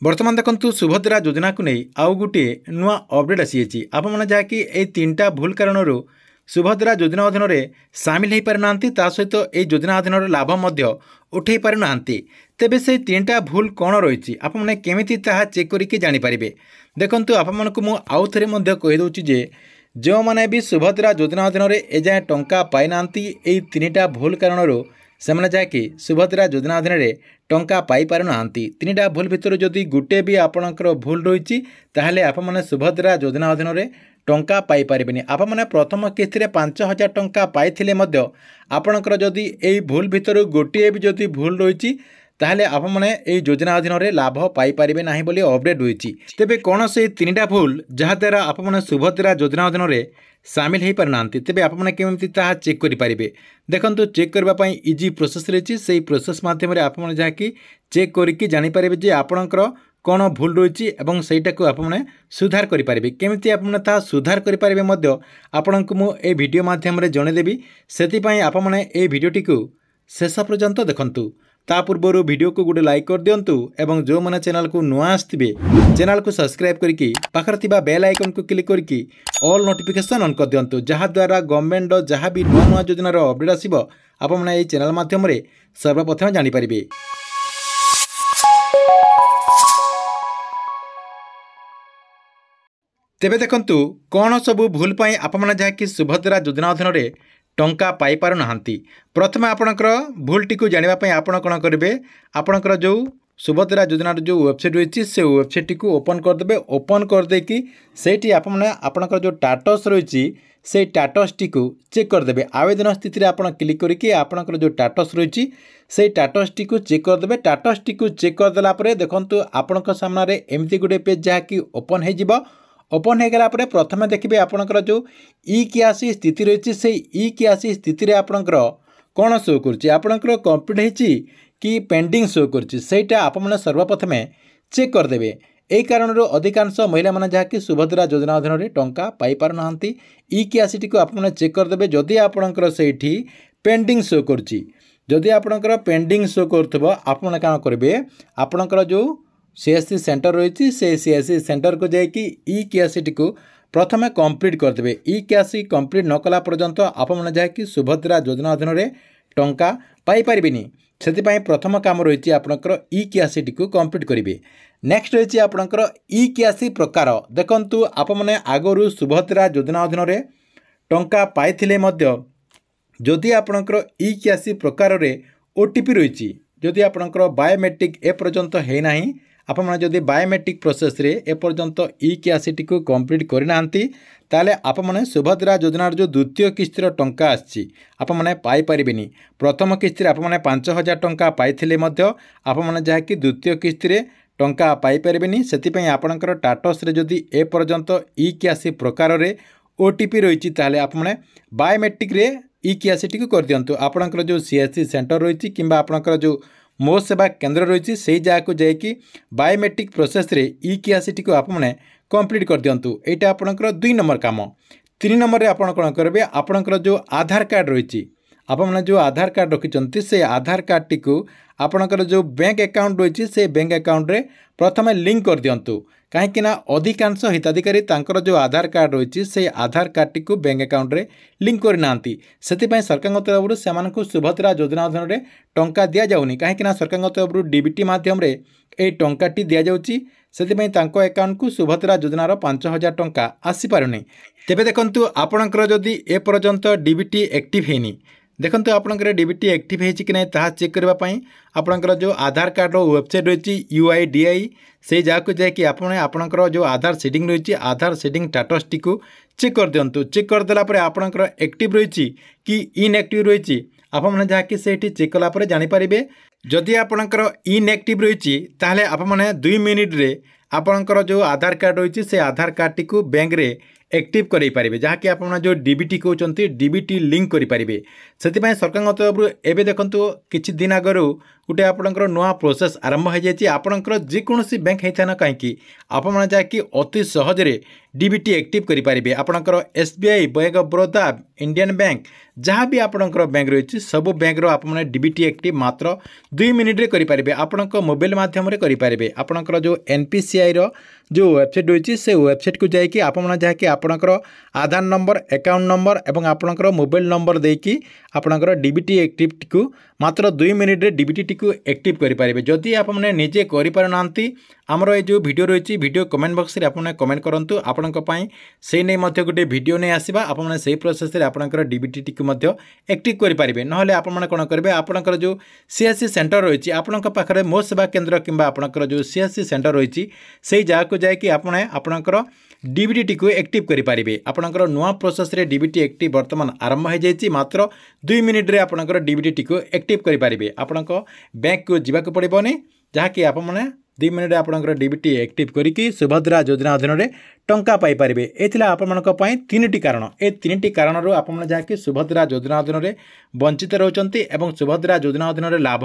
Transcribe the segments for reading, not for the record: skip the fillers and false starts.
बर्तमान देखु सुभद्रा योजना को नहीं आउ गोटे नुआ अपडेट आसी आपने जहाँकि ये 3टा भूल कारण सुभद्रा योजना अधीन में सामिल हो पारिना सहित ये योजना अधीन लाभ उठे पारिना तेबे से 3टा भूल कौन रही आपने केमिति ताहा चेक करके जानीपारे। देखु आपको आउ थे कहीदे जे जो मैंने भी सुभद्रा योजना अधीन में एजाए टंका पाई ना 3टा भूल कारण से जहाँकि सुभद्रा योजना अधीन में टंका पाई पार ना 3टा भूल भितर जदि गोटे भी आपणकर भूल रही ताहले आपने सुभद्रा योजना अधीन में टंका पाई पारे। आपने प्रथम किस्ती 5,000 टंका पाइथिले मध्य आपणकर जदि यही भूल भितर गोटे भी जदि भूल रही ताहले आपने यही योजना अधीन में लाभ पाई पारे ना बोली अपडेट होती। तेबे कौन से 3टा भूल जहाद्वारा आपने सुभद्रा योजना अधीन में सामिल हो पारिना तेबे आपने केमिति ताहा चेक करेंगे। देखो चेक करने इजी प्रोसेस रही से प्रोसेस मध्यम आपने जहाँकि चेक करके जानीपारे जे आपणकर कौन भूल रही एवं सहीटा को आपने सुधार करेंगे। केमिति आपने ताहा सुधार करेंगे आपण को मुझे वीडियो मध्यम जनईदेवी से आपने ये वीडियोटी को शेष पर्यंत देखंतु। ता पूर्वर वीडियो को गोटे लाइक कर दिंतु एवं जो मैंने चैनल को नुआ आसवे चैनल को सब्सक्राइब करके पाखर थिबा बेल आइकन को क्लिक करके ऑल नोटिफिकेशन ऑन कर दिंतु जहाद्वारा गवर्नमेंट जहाँ भी नुआ नुआ योजनार अपडेट आसो आपने ये चैनल मध्यम सर्वप्रथम जानीपारे। तेबे देखंतु कौन सबू भूल पाई आपने जहाँकि सुभद्रा योजना अधीन में टंका पाई पार ना। प्रथम आपणकर भूलटी को जानापी आपण कौन करेंगे आपणकर जो सुभद्रा योजनार जो वेबसाइट रही से वेबसाइट को ओपन करदे। ओपन करदे कि सेठी आपने आपणकर जो स्टेटस रही से स्टेटस टी को चेक करदे। आवेदन स्थिति आप क्लिक करके आपणकर जो स्टेटस रही से स्टेटस टी को चेक करदे। स्टेटस टी को चेक करदेला देखो आपण सामने एमती गोटे पेज जहाँकि ओपन हो ओपन हो गला प्रथम देखिए आपणकर जो ई81 स्थिति रही से ई81 स्थिति आपणकर कौन शो करपणकर कंप्लीट होती कि पेंडिंग शो करटा आपने सर्वप्रथम चेक करदे। यही कारण अधिकांश महिला मैंने जहाँकि सुभद्रा योजना अधीन में टंका पाई पार ना ई81 को आपने चेक करदे। जदि आपणकर सेठी पेंडिंग शो करदि आपणकर पेंडिंग शो कर आपने कौन करेंगे आपणकर जो सीएससी सेंटर रही से सीएससी सेंटर को जाकि ई81 को प्रथम कंप्लीट करदे। ई81 कंप्लीट न कला पर्यंत आपने जहाँकि सुभद्रा योजना अधीन में टंका पाई पारिबेनी से प्रथम काम रही आपणकर ई81 को कंप्लीट करेंगे। नेक्स्ट रही आपणकर ई81 प्रकार देखंतु आपने आगरू सुभद्रा योजना अधीन में टंका पाइथिले मध्य जदि आपणकर ई81 प्रकार ओटीपी रही जदि आपणकर बायोमेट्रिक एपर्यंत है ना आपने जदि बायोमेट्रिक प्रोसेस रे एपर्यंत ई81 को कंप्लीट करना ताले आपने सुभद्रा योजनार जो द्वितीय किस्तिर टंका आपने पाई पारिबेनी। प्रथम किस्ती आपने 5,000 टंका पाइथिले मध्य आपने जहाँकि द्वितीय किस्ती टंका पाई पारिबेनी। सेतिपई आपणकर स्टेटस रे जदि एपर्यंत ई81 प्रकार ओटीपी रही ताले आपने बायोमेट्रिक रे ई81 को कर दिंतु। आपणकर जो सीएससी सेंटर रही कि आपणकर जो मो सेवा केंद्र रही से जगह को जाकि बायोमेट्रिक प्रोसेस रे ई81 को आपने कंप्लीट कर दिंतु। यहाँ आपणकर 2 नंबर काम। 3 नंबर आप कौन करेंगे आपणकर जो आधार कार्ड रही आपने जो आधार कार्ड रखिंट से आधार कार्ड टी को आपणकर जो बैंक अकाउंट रही से बैंक अकाउंट रे प्रथम लिंक कर दिंतु। कहीं अधिकांश हिताधिकारी तांकर जो आधार कार्ड रही से आधार कार्ड टी को बैंक अकाउंट रे लिंक करना से सरकार तरफ से सुभद्रा योजना अधीन में टंका दि जाऊनी कहीं सरकार तरफ डीबीटी मध्यम ये टंकाटी दि जाऊँगी से अकाउंट को सुभद्रा योजनार 5,000 टंका आसी पारुनी। तेबे देखंतु आपणकर जदि ए पर्यंत डीबीटी एक्टिव हैनी देखंतु आपणकर डीबीटी एक्टिव है कि नहीं ताहा चेक करने आपणकर जो आधार कार्ड वेबसाइट रही UIDAI से जहाँ को जाकि आपणकर जो आधार सीडिंग रही आधार सीडिंग स्टेटस टी को चेक कर दिंतु। चेक करदेला आपणकर एक्टिव रही कि इनएक्टिव रही आपने जहाँकि से चेक कलापर जानीपारे। जदि आपणकर इनएक्टिव रही ताहले आपने 2 मिनिट रे आपणकर जो आधार कार्ड रही से आधार कार्ड टी को बैंक रे एक्टिव करें पारे जहाँकि आप जो डीबीटी कहते डीबीटी लिंक करेंगे। से सरकार तरफ एवं देखो किसी दिन आगर गोटे आपणकर नुआ प्रोसेस आरंभ हो जाए आपणकर जेकोसी बैंक होता ना कहीं आपण जहाँकि अति सहजरे डीबीटी एक्टिव करेंगे आपणकर SBI bank of Baroda Indian bank जहाँ भी आपणकर बैंक रही सब बैंक आपने डीबीटी एक्टिव मात्र 2 मिनिट करेंगे आपण मोबाइल मध्यम करेंगे आपणकर जो एनपीसीआई जो वेबसाइट रही से वेबसाइट को जाकि आपन जहाँकि आपणकर आधार नंबर अकाउंट नंबर एवं आपणकर मोबाइल नंबर देकी आपणकर डीबीटी एक्टिव को मात्र 2 मिनिट डीबीटी को एक्टिव करेंगे जदि आपने निजे करें आमर ये जो वीडियो रही वीडियो कमेंट बॉक्स रे आपने कमेंट करूँ आपण से नहीं गोटे वीडियो नहीं आसवा आपने से प्रोसेस रे आपणकर डीबीटी को एक्टिव करेंगे ना आपण कौन करेंगे आपणकर जो सीएससी सेंटर रही आपण पाखे मो सेवा केन्द्र किंबा आपणकर जो सीएससी सेंटर रही से जगह को जाकि आपने आपणकर डीबीटी को एक्टिव करेंगे आपणकर नुआ प्रोसेस रे डीबीटी एक्टिव वर्तमान आरंभ हो जाए मात्र 2 मिनिट रे आपणकर डीबीटी को एक्टिव करेंगे आपण बैंक को जावाक पड़ोनी जहाँकि आपने 2 मिनिट आपणकर डीबीटी एक्टिव करिकी सुभद्रा योजना अधीन में टंका पाइपर ये आपंपाई 3टी कारण ए 3टी कारण आपने जहाँकि सुभद्रा योजना अधीन में वंचित रोचंती एवं सुभद्रा योजना अधीन में लाभ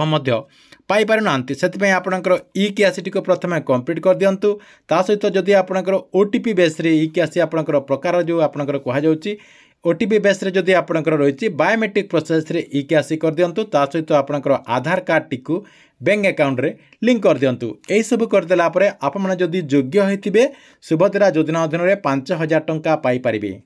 पाइपर ना से आपणकर ई क्यासीटी को प्रथम कंप्लीट कर दिंतु ता सहित जदि आपणकर ओटीपी बेस ई क्यासी आपणकर प्रकार जो आपणकर कहुच्छी ओटीपी बेस जदि आपणकर रही बायोमेट्रिक प्रोसेस रे ई क्यासी कर दिंतु ता सहित आपणकर आधार कार्ड टी को बैंक अकाउंट रे लिंक कर दिंतु यही सब करदेला आपने जदि योग्य होइतिबे सुभद्रा योजना अधीन में 5,000 टंका पाइपर।